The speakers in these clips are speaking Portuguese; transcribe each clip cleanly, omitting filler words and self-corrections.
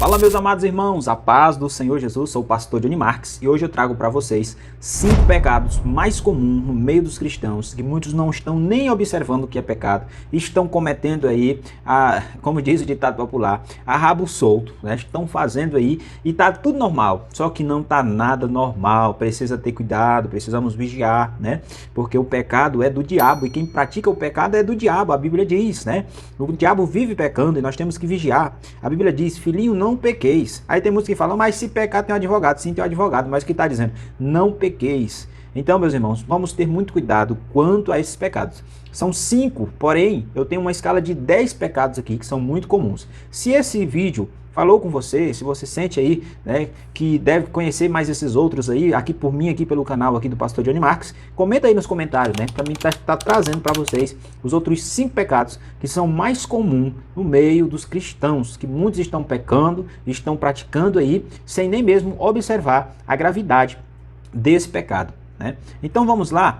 Fala, meus amados irmãos, a paz do Senhor Jesus. Sou o pastor Johnny Marques e hoje eu trago para vocês 5 pecados mais comuns no meio dos cristãos, que muitos não estão nem observando o que é pecado, estão cometendo aí, como diz o ditado popular, a rabo solto, né? Estão fazendo aí e tá tudo normal, só que não tá nada normal, precisa ter cuidado, precisamos vigiar, né? Porque o pecado é do diabo e quem pratica o pecado é do diabo, a Bíblia diz, né? O diabo vive pecando e nós temos que vigiar. A Bíblia diz, filhinho, não pequeis. Aí tem muitos que falam, mas se pecar tem um advogado. Sim, tem um advogado, mas o que está dizendo? Não pequeis. Então, meus irmãos, vamos ter muito cuidado quanto a esses pecados. São 5, porém, eu tenho uma escala de 10 pecados aqui que são muito comuns. Se esse vídeo falou com você, se você sente aí, né, que deve conhecer mais esses outros aí, aqui por mim, aqui pelo canal aqui do pastor Johnny Marques, comenta aí nos comentários, né, para mim tá trazendo para vocês os outros 5 pecados que são mais comuns no meio dos cristãos, que muitos estão pecando, estão praticando aí, sem nem mesmo observar a gravidade desse pecado, né? Então vamos lá.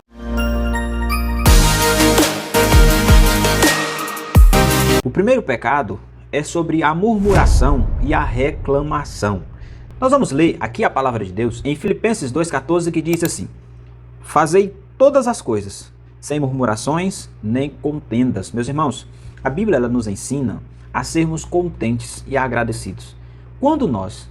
O primeiro pecado é sobre a murmuração e a reclamação. Nós vamos ler aqui a palavra de Deus em Filipenses 2,14, que diz assim: fazei todas as coisas, sem murmurações nem contendas. Meus irmãos, a Bíblia ela nos ensina a sermos contentes e agradecidos. Quando nós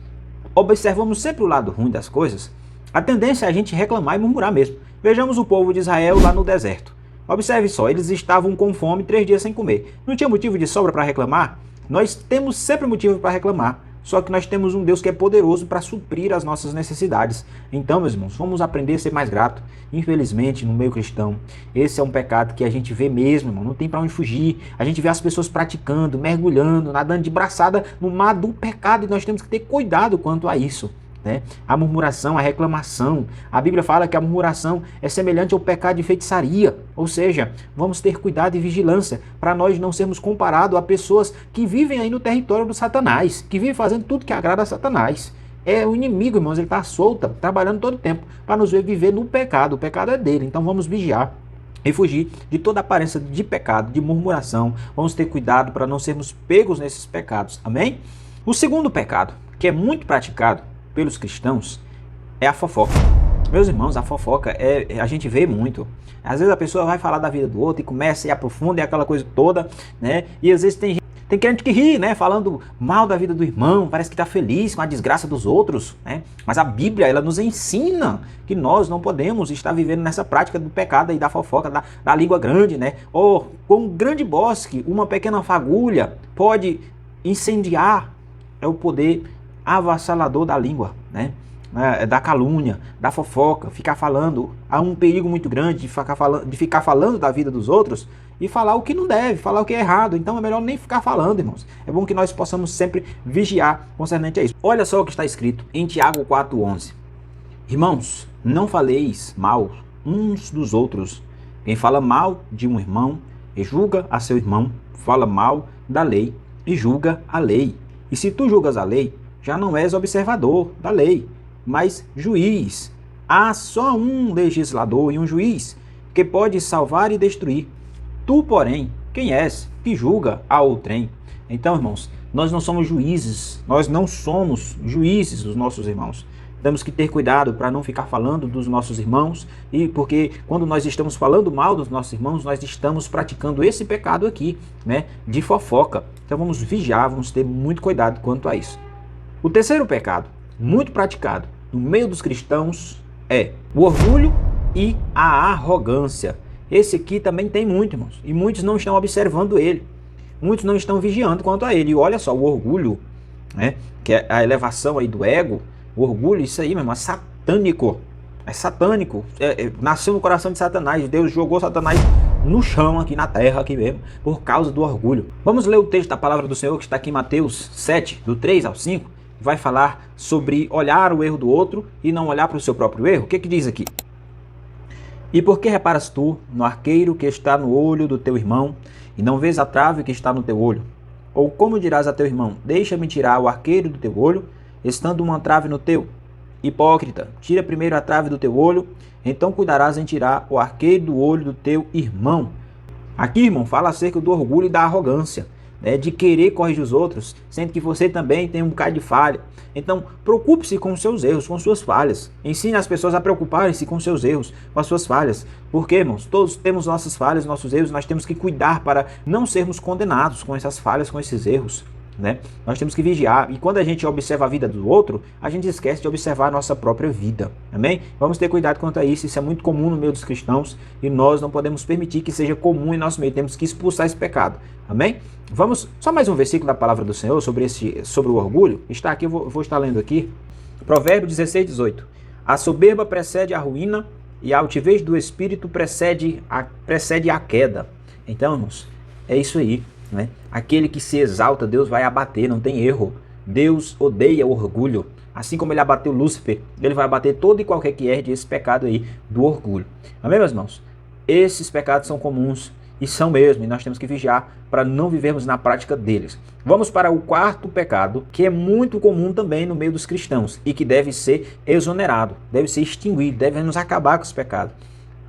observamos sempre o lado ruim das coisas, a tendência é a gente reclamar e murmurar mesmo. Vejamos o povo de Israel lá no deserto. Observe só, eles estavam com fome 3 dias sem comer. Não tinha motivo de sobra para reclamar? Nós temos sempre motivo para reclamar, só que nós temos um Deus que é poderoso para suprir as nossas necessidades. Então, meus irmãos, vamos aprender a ser mais grato. Infelizmente, no meio cristão, esse é um pecado que a gente vê mesmo, irmão, não tem para onde fugir. A gente vê as pessoas praticando, mergulhando, nadando de braçada no mar do pecado e nós temos que ter cuidado quanto a isso, né? A murmuração, a reclamação. A Bíblia fala que a murmuração é semelhante ao pecado de feitiçaria. Ou seja, vamos ter cuidado e vigilância para nós não sermos comparados a pessoas que vivem aí no território do Satanás, que vivem fazendo tudo que agrada a Satanás. É o inimigo, irmãos, ele está solto, trabalhando todo o tempo para nos ver viver no pecado. O pecado é dele, então vamos vigiar e fugir de toda aparência de pecado, de murmuração. Vamos ter cuidado para não sermos pegos nesses pecados, amém? O segundo pecado, que é muito praticado pelos cristãos, é a fofoca. Meus irmãos, a fofoca a gente vê muito. Às vezes a pessoa vai falar da vida do outro e começa e aprofunda e aquela coisa toda, né? E às vezes tem crente que ri, né? Falando mal da vida do irmão, parece que está feliz com a desgraça dos outros, né? Mas a Bíblia, ela nos ensina que nós não podemos estar vivendo nessa prática do pecado e da fofoca, da língua grande, né? Ou com um grande bosque, uma pequena fagulha pode incendiar o poder avassalador da língua, né? Da calúnia, da fofoca, ficar falando. Há um perigo muito grande de ficar falando da vida dos outros e falar o que não deve, falar o que é errado. Então é melhor nem ficar falando, irmãos. É bom que nós possamos sempre vigiar concernente a isso. Olha só o que está escrito em Tiago 4,11. Irmãos, não faleis mal uns dos outros. Quem fala mal de um irmão e julga a seu irmão, fala mal da lei e julga a lei. E se tu julgas a lei, já não és observador da lei, mas juiz. Há só um legislador e um juiz, que pode salvar e destruir. Tu, porém, quem és que julga a outrem? Então, irmãos, nós não somos juízes dos nossos irmãos. Temos que ter cuidado para não ficar falando dos nossos irmãos, e porque quando nós estamos falando mal dos nossos irmãos, nós estamos praticando esse pecado aqui, né, de fofoca. Então vamos vigiar, vamos ter muito cuidado quanto a isso. O terceiro pecado, muito praticado no meio dos cristãos, é o orgulho e a arrogância. Esse aqui também tem muito, irmãos, e muitos não estão observando ele. Muitos não estão vigiando quanto a ele. E olha só, o orgulho, né, que é a elevação aí do ego, o orgulho, isso aí, meu irmão, é satânico. É satânico. Nasceu no coração de Satanás. Deus jogou Satanás no chão, aqui na terra, aqui mesmo, por causa do orgulho. Vamos ler o texto da palavra do Senhor que está aqui em Mateus 7, do 3 ao 5. Vai falar sobre olhar o erro do outro e não olhar para o seu próprio erro. O que diz aqui? E por que reparas tu no arqueiro que está no olho do teu irmão e não vês a trave que está no teu olho? Ou como dirás a teu irmão, deixa-me tirar o arqueiro do teu olho, estando uma trave no teu? Hipócrita, tira primeiro a trave do teu olho, então cuidarás em tirar o arqueiro do olho do teu irmão. Aqui, irmão, fala acerca do orgulho e da arrogância. né, de querer corrigir os outros, sendo que você também tem um bocado de falha. Então, preocupe-se com os seus erros, com suas falhas. Ensine as pessoas a preocuparem-se com os seus erros, com as suas falhas. Porque, irmãos, todos temos nossas falhas, nossos erros, nós temos que cuidar para não sermos condenados com essas falhas, com esses erros, né? Nós temos que vigiar, e quando a gente observa a vida do outro, a gente esquece de observar a nossa própria vida, amém? Vamos ter cuidado quanto a isso. Isso é muito comum no meio dos cristãos e nós não podemos permitir que seja comum em nosso meio. Temos que expulsar esse pecado, amém? Vamos, só mais um versículo da palavra do Senhor sobre o orgulho. Está aqui, eu vou estar lendo aqui, Provérbios 16, 18. A soberba precede a ruína e a altivez do espírito precede a queda. Então, irmãos, é isso aí, né? Aquele que se exalta, Deus vai abater, não tem erro. Deus odeia o orgulho. Assim como ele abateu Lúcifer, ele vai abater todo e qualquer que herde esse pecado aí do orgulho. Amém, meus irmãos? Esses pecados são comuns e são mesmo, e nós temos que vigiar para não vivermos na prática deles. Vamos para o quarto pecado, que é muito comum também no meio dos cristãos e que deve ser exonerado, deve ser extinguido, devemos acabar com esse pecado.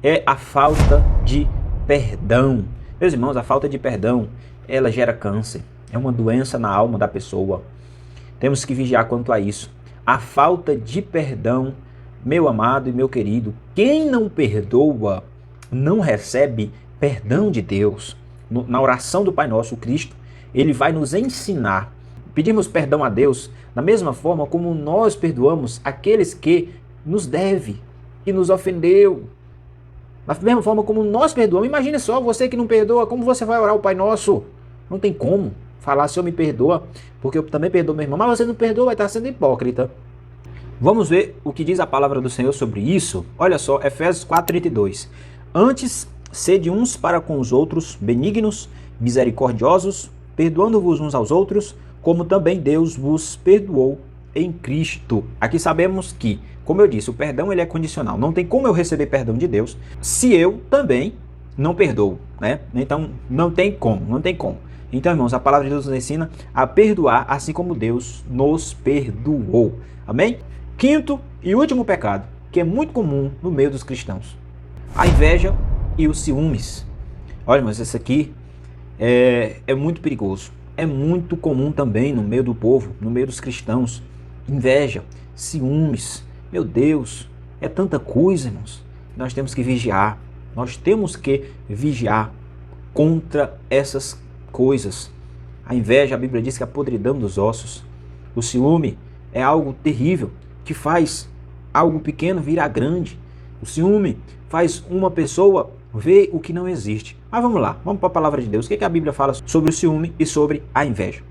É a falta de perdão. Meus irmãos, a falta de perdão, ela gera câncer. É uma doença na alma da pessoa. Temos que vigiar quanto a isso. A falta de perdão, meu amado e meu querido, quem não perdoa não recebe perdão de Deus. Na oração do Pai Nosso, o Cristo, ele vai nos ensinar. Pedimos perdão a Deus da mesma forma como nós perdoamos aqueles que nos devem, que nos ofendeu. Da mesma forma como nós perdoamos. Imagine só, você que não perdoa, como você vai orar o Pai Nosso? Não tem como falar, Senhor, me perdoa, porque eu também perdoo meu irmão. Mas você não perdoa, vai estar sendo hipócrita. Vamos ver o que diz a palavra do Senhor sobre isso. Olha só, Efésios 4:32. Antes, sede uns para com os outros benignos, misericordiosos, perdoando-vos uns aos outros, como também Deus vos perdoou em Cristo. Aqui sabemos que, como eu disse, o perdão ele é condicional. Não tem como eu receber perdão de Deus se eu também não perdoo, né? Então, não tem como. Então, irmãos, a palavra de Deus nos ensina a perdoar assim como Deus nos perdoou. Amém? Quinto e último pecado, que é muito comum no meio dos cristãos. A inveja e os ciúmes. Olha, mas esse aqui é muito perigoso. É muito comum também no meio do povo, no meio dos cristãos. Inveja, ciúmes. Meu Deus, é tanta coisa, irmãos. Nós temos que vigiar. Nós temos que vigiar contra essas coisas. A inveja, a Bíblia diz que é a podridão dos ossos. O ciúme é algo terrível, que faz algo pequeno virar grande. O ciúme faz uma pessoa ver o que não existe. Mas vamos lá, vamos para a palavra de Deus. O que a Bíblia fala sobre o ciúme e sobre a inveja?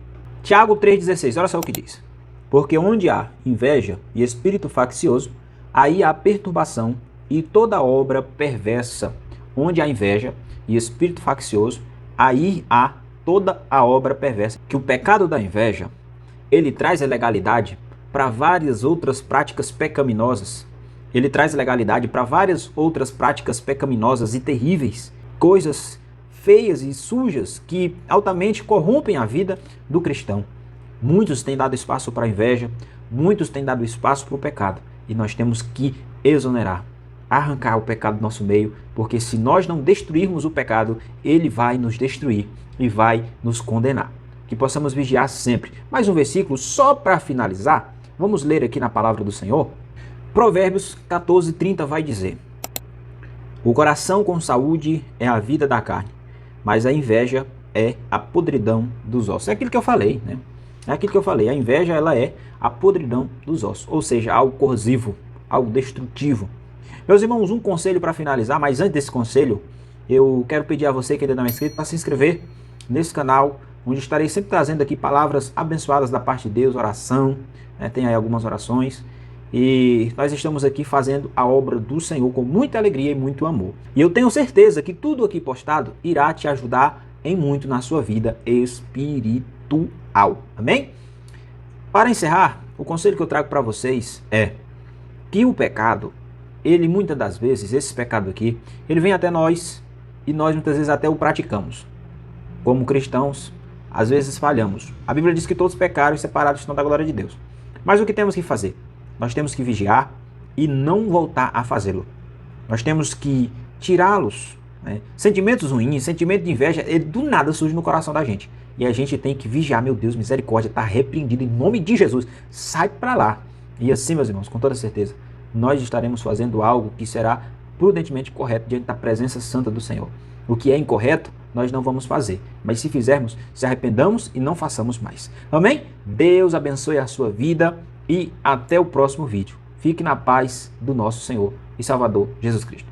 Tiago 3,16, olha só o que diz. Porque onde há inveja e espírito faccioso, aí há perturbação e toda obra perversa. Onde há inveja e espírito faccioso, aí há toda a obra perversa. Que o pecado da inveja, ele traz a legalidade para várias outras práticas pecaminosas. Ele traz legalidade para várias outras práticas pecaminosas e terríveis. Coisas feias e sujas que altamente corrompem a vida do cristão. Muitos têm dado espaço para a inveja, muitos têm dado espaço para o pecado. E nós temos que exonerar, arrancar o pecado do nosso meio, porque se nós não destruirmos o pecado, ele vai nos destruir e vai nos condenar. Que possamos vigiar sempre. Mais um versículo só para finalizar. Vamos ler aqui na palavra do Senhor. Provérbios 14:30 vai dizer: o coração com saúde é a vida da carne, mas a inveja é a podridão dos ossos. É aquilo que eu falei, né? É aquilo que eu falei. A inveja, ela é a podridão dos ossos, ou seja, algo corrosivo, algo destrutivo. Meus irmãos, um conselho para finalizar, mas antes desse conselho, eu quero pedir a você que ainda não é inscrito para se inscrever nesse canal, onde estarei sempre trazendo aqui palavras abençoadas da parte de Deus, oração, né? Tem aí algumas orações. E nós estamos aqui fazendo a obra do Senhor com muita alegria e muito amor. E eu tenho certeza que tudo aqui postado irá te ajudar em muito na sua vida espiritual. Amém? Para encerrar, o conselho que eu trago para vocês é que o pecado, ele muitas das vezes, esse pecado aqui, ele vem até nós e nós muitas vezes até o praticamos. Como cristãos, às vezes falhamos. A Bíblia diz que todos pecaram e separados estão da glória de Deus. Mas o que temos que fazer? Nós temos que vigiar e não voltar a fazê-lo. Nós temos que tirá-los, né? Sentimentos ruins, sentimento de inveja, ele do nada surge no coração da gente. e a gente tem que vigiar. Meu Deus, misericórdia, está repreendido em nome de Jesus. Sai para lá. E assim, meus irmãos, com toda certeza, nós estaremos fazendo algo que será prudentemente correto diante da presença santa do Senhor. O que é incorreto, nós não vamos fazer. Mas se fizermos, se arrependamos e não façamos mais. Amém? Deus abençoe a sua vida e até o próximo vídeo. Fique na paz do nosso Senhor e Salvador Jesus Cristo.